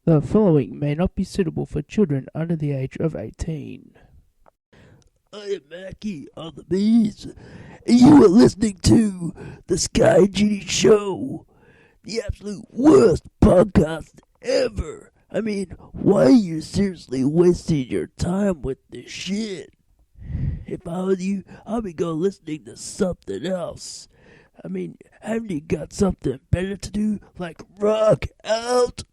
The following may not be suitable for children under the age of 18. I am Macky of the Bee, and you are listening to the Sky Genie Show, the absolute worst podcast ever. I mean, why are you seriously wasting your time with this shit? If I was you, I'd be going listening to something else. I mean, haven't you got something better to do, like rock out?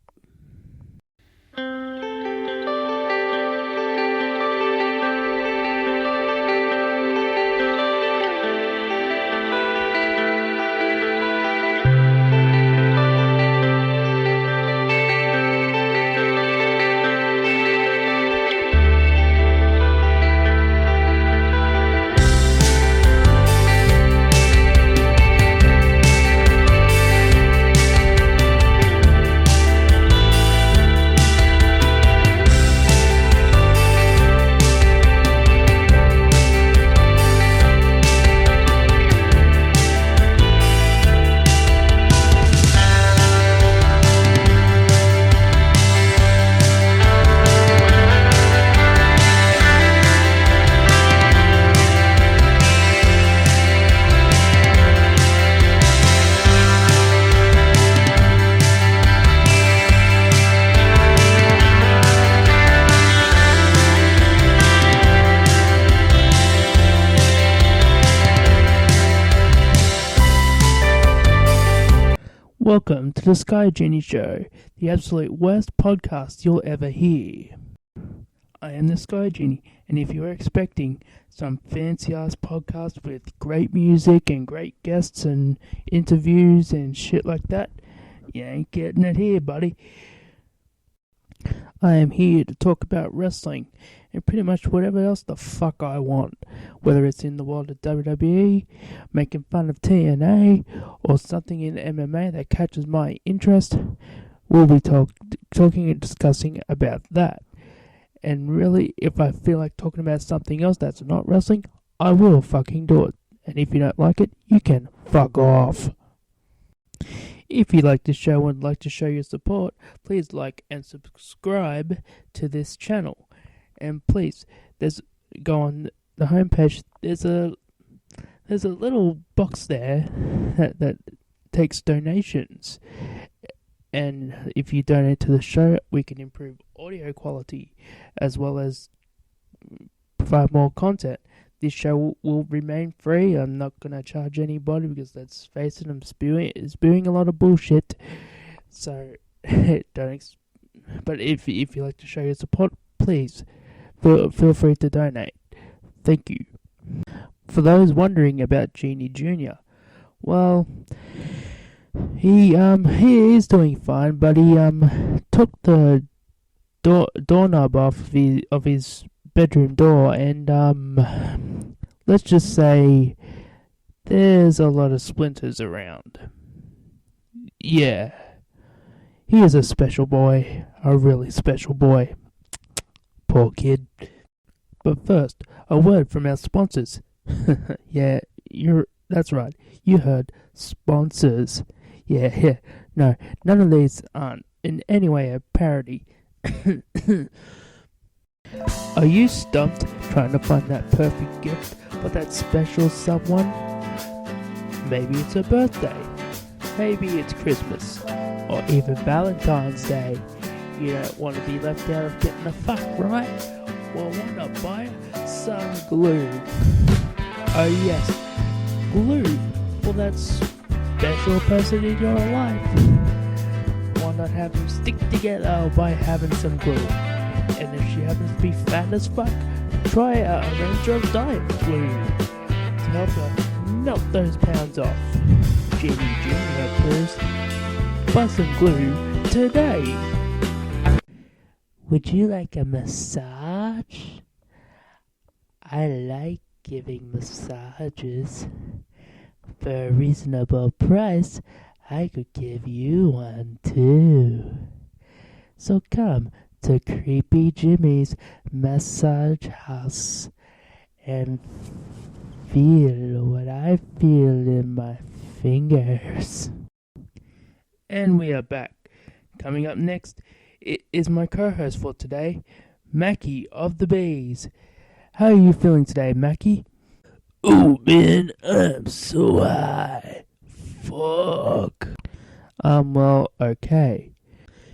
Welcome to the Sky Genie Show, the absolute worst podcast you'll ever hear. I am the Sky Genie, and if you're expecting some fancy-ass podcast with great music and great guests and interviews and shit like that, you ain't getting it here, buddy. I am here to talk about wrestling and pretty much whatever else the fuck I want, whether it's in the world of WWE, making fun of TNA, or something in MMA that catches my interest. We'll be talking and discussing about that. And really, if I feel like talking about something else that's not wrestling, I will fucking do it. And if you don't like it, you can fuck off. If you like this show and would like to show your support, please like and subscribe to this channel. And please, go on the homepage. There's a little box there that takes donations. And if you donate to the show, we can improve audio quality as well as provide more content. This show will remain free. I'm not going to charge anybody because, let's face it, I'm spewing a lot of bullshit. So, but if you like to show your support, please feel free to donate. Thank you. For those wondering about Genie Jr., well, he is doing fine, but he took the doorknob off of his bedroom door, and let's just say there's a lot of splinters around. Yeah, he is a special boy, a really special boy. Poor kid. But first, a word from our sponsors. Yeah, that's right, you heard sponsors. Yeah, no, none of these aren't in any way a parody. Are you stumped trying to find that perfect gift for that special someone? Maybe it's a birthday, maybe it's Christmas, or even Valentine's Day. You don't want to be left out of getting the fuck, right? Well, why not buy some glue? Oh yes, glue for that special person in your life. Why not have them stick together by having some glue? And if she happens to be fat as fuck, try a range of diet glue to help her melt those pounds off. Genie Jr. approves. Buy some glue today. Would you like a massage? I like giving massages. For a reasonable price, I could give you one too. So come to Creepy Jimmy's Massage House and feel what I feel in my fingers. And we are back. Coming up next is my co-host for today, Macky of the Bees. How are you feeling today, Macky? Oh man, I'm so high. Fuck. Well, okay.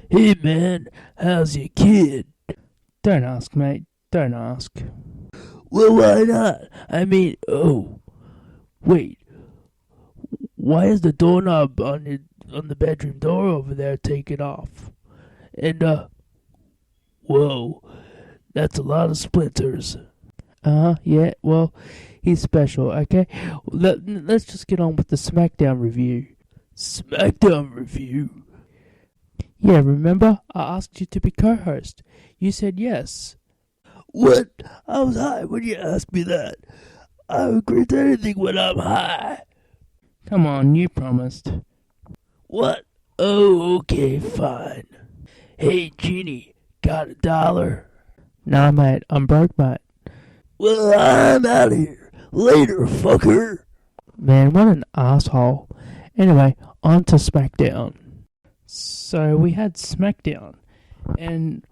Hey man, how's your kid? Don't ask, mate. Don't ask. Well, why not? I mean, oh, wait. Why is the doorknob on the bedroom door over there taken off? And whoa, that's a lot of splinters. Yeah, well, he's special, okay? Let's just get on with the Smackdown review. Smackdown review? Yeah, remember? I asked you to be co-host. You said yes. What? I was high when you asked me that. I agree to anything when I'm high. Come on, you promised. What? Oh, okay, fine. Hey, Genie, got $1? Nah, mate, I'm broke, mate. Well, I'm out of here. Later, fucker. Man, what an asshole. Anyway, on to Smackdown. So, we had Smackdown. And,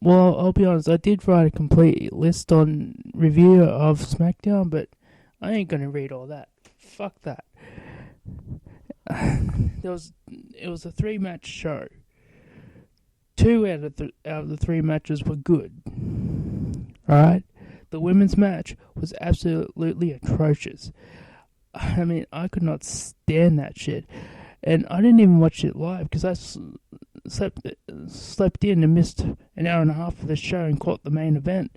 well, I'll be honest, I did write a complete list on review of Smackdown, but I ain't gonna read all that. Fuck that. It was a 3-match show. 2 out of the 3 matches were good. Alright? The women's match was absolutely atrocious. I mean, I could not stand that shit. And I didn't even watch it live because I slept in and missed an hour and a half of the show and caught the main event.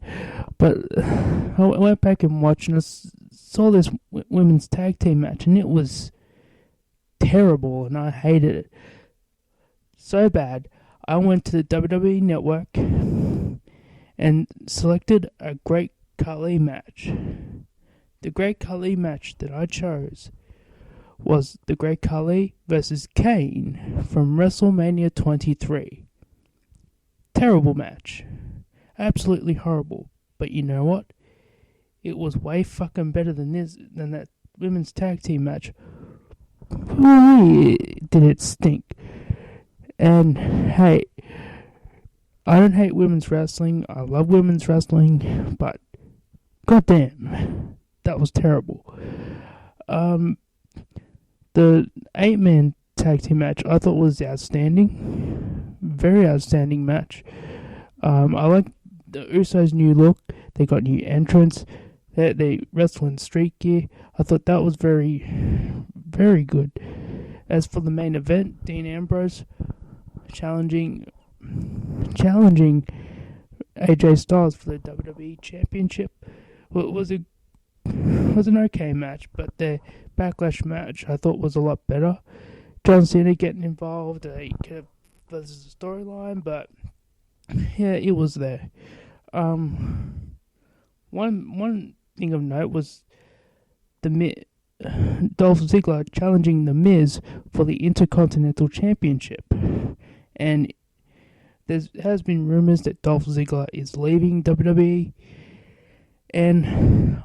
But I went back and watched and saw this women's tag team match, and it was terrible, and I hated it so bad. I went to the WWE Network and selected a Great Khali match. The Great Khali match that I chose was the Great Khali versus Kane from WrestleMania 23. Terrible match. Absolutely horrible. But you know what? It was way fucking better than that women's tag team match. Boy, did it stink. And hey, I don't hate women's wrestling. I love women's wrestling, but goddamn, that was terrible. The 8-man tag team match I thought was outstanding. Very outstanding match. I like the Usos' new look. They got new entrance. They wrestle in street gear. I thought that was very, very good. As for the main event, Dean Ambrose challenging AJ Styles for the WWE Championship. Well, it was an okay match, but the Backlash match I thought was a lot better. John Cena getting involved, he could have versus the storyline, but yeah, it was there. One thing of note was Dolph Ziggler challenging The Miz for the Intercontinental Championship, and there has been rumors that Dolph Ziggler is leaving WWE, and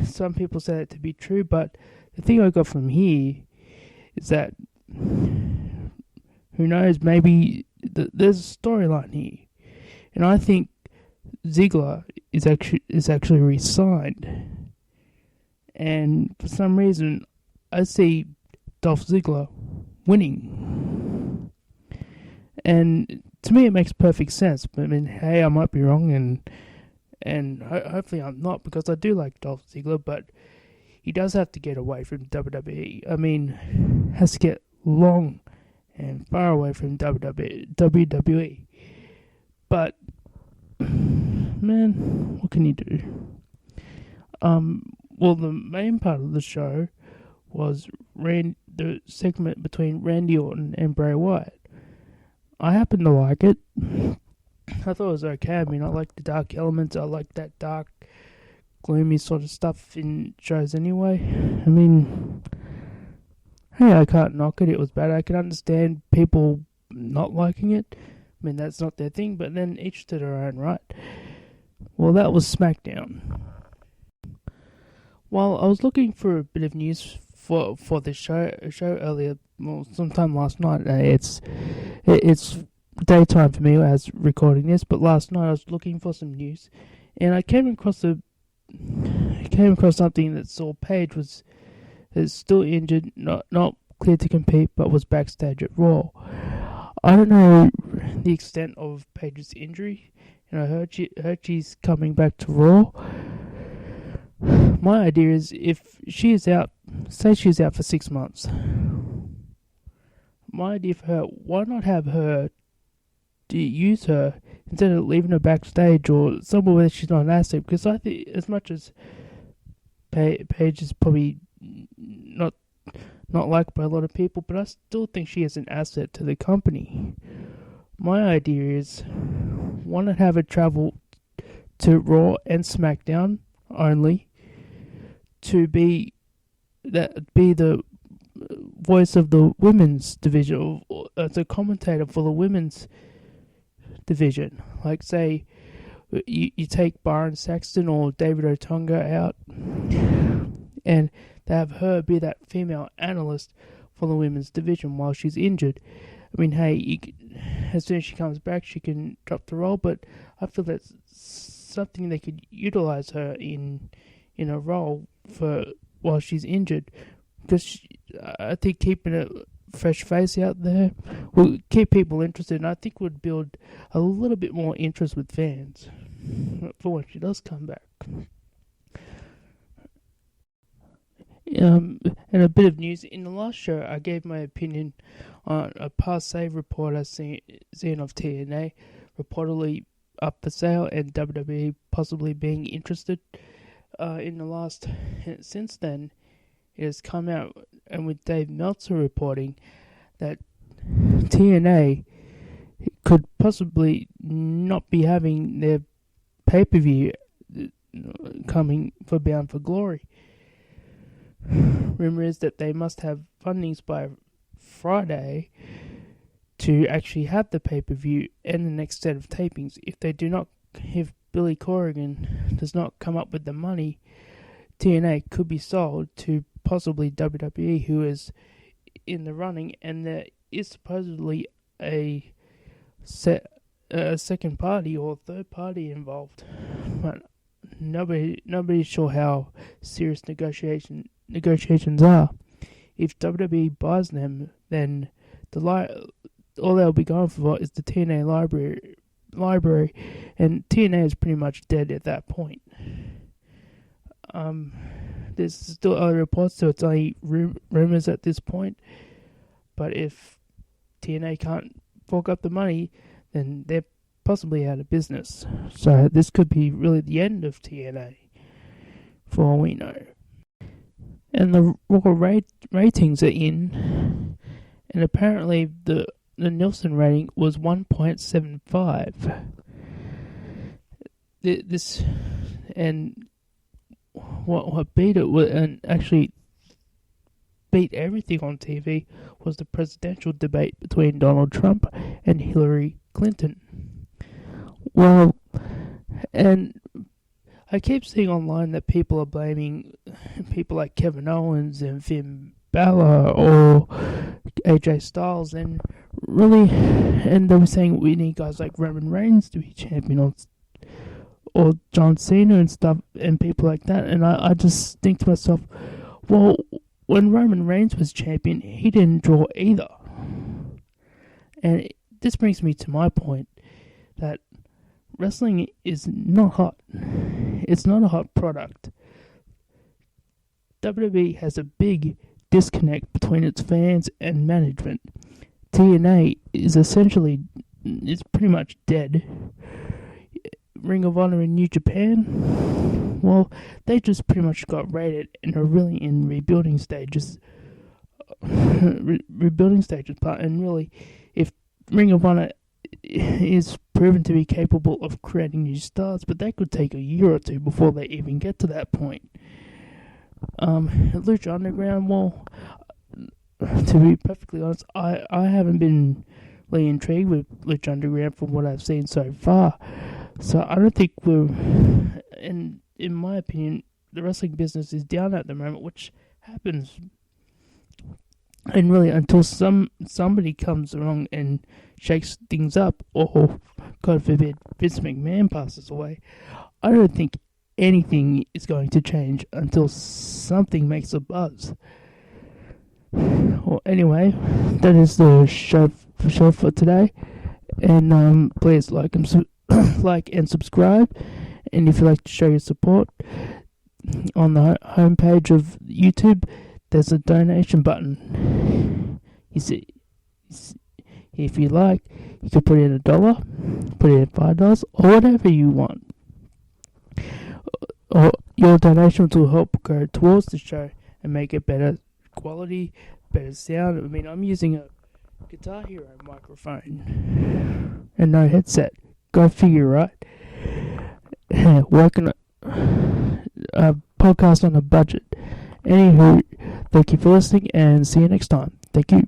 some people say that to be true, but the thing I got from here is that, who knows, maybe there's a storyline here, and I think Ziggler is actually re-signed, and for some reason I see Dolph Ziggler winning, and to me it makes perfect sense. But I mean, hey, I might be wrong, and hopefully I'm not, because I do like Dolph Ziggler, but he does have to get away from WWE. I mean, has to get long and far away from WWE. But man, what can you do? Well, the main part of the show was the segment between Randy Orton and Bray Wyatt. I happen to like it. I thought it was okay. I mean, I like the dark elements. I like that dark, gloomy sort of stuff in shows anyway. I mean, hey, I can't knock it. It was bad. I can understand people not liking it. I mean, that's not their thing, but then each to their own, right? Well, that was Smackdown. While I was looking for a bit of news for this show earlier, well, sometime last night, it's daytime for me as recording this, but last night I was looking for some news, and I came across something that saw Paige is still injured, not cleared to compete, but was backstage at Raw. I don't know the extent of Paige's injury, and I heard she's coming back to Raw. My idea is, if she is out, say she's out for 6 months, my idea for her, why not have her to use her instead of leaving her backstage or somewhere where she's not an asset? Because I think, as much as Paige is probably not liked by a lot of people, but I still think she is an asset to the company. My idea is, why not have her travel to Raw and SmackDown only to be the voice of the women's division, or as a commentator for the women's division. Like, say, you take Byron Saxton or David Otunga out, and they have her be that female analyst for the women's division while she's injured. I mean, hey, as soon as she comes back, she can drop the role, but I feel that's something they could utilize her in a role for while she's injured, because I think keeping a fresh face out there will keep people interested, and I think would build a little bit more interest with fans for when she does come back. And a bit of news. In the last show, I gave my opinion on a past save report I've seen of TNA reportedly up for sale, and WWE possibly being interested. In the last, since then, it has come out, and with Dave Meltzer reporting that TNA could possibly not be having their pay-per-view coming for Bound for Glory. Rumor is that they must have fundings by Friday to actually have the pay-per-view and the next set of tapings. If Billy Corrigan does not come up with the money, TNA could be sold to possibly WWE, who is in the running, and there is supposedly a second party or third party involved, but nobody's sure how serious negotiations are. If WWE buys them, then all they'll be going for is the TNA library, and TNA is pretty much dead at that point. There's still other reports, so it's only rumors at this point. But if TNA can't fork up the money, then they're possibly out of business. So this could be really the end of TNA, for all we know. And the Raw ratings are in, and apparently the Nielsen rating was 1.75. This, and what beat it and actually beat everything on TV was the presidential debate between Donald Trump and Hillary Clinton. Well, and I keep seeing online that people are blaming people like Kevin Owens and Finn Balor or AJ Styles, and they were saying we need guys like Roman Reigns to be champion, or John Cena and stuff, and people like that. And I just think to myself, well, when Roman Reigns was champion, he didn't draw either. And this brings me to my point that wrestling is not hot. It's not a hot product. WWE has a big disconnect between its fans and management. TNA is pretty much dead. Ring of Honor in New Japan, well, they just pretty much got raided and are really in rebuilding stages. And really, if Ring of Honor is proven to be capable of creating new stars, but that could take a year or two before they even get to that point. Lucha Underground, well, to be perfectly honest, I haven't been really intrigued with Lucha Underground from what I've seen so far. So I don't think in my opinion, the wrestling business is down at the moment, which happens And really, until somebody comes along and shakes things up, or God forbid, Vince McMahon passes away, I don't think anything is going to change until something makes a buzz. Well, anyway, that is the show for today. And please like and subscribe. And if you'd like to show your support, on the homepage of YouTube, there's a donation button. You see, if you like, you can put in $1, put in $5, or whatever you want. Or your donations will help go towards the show and make it better quality, better sound. I mean, I'm using a Guitar Hero microphone and no headset. Go figure, right? Working a podcast on a budget. Anywho, thank you for listening and see you next time. Thank you.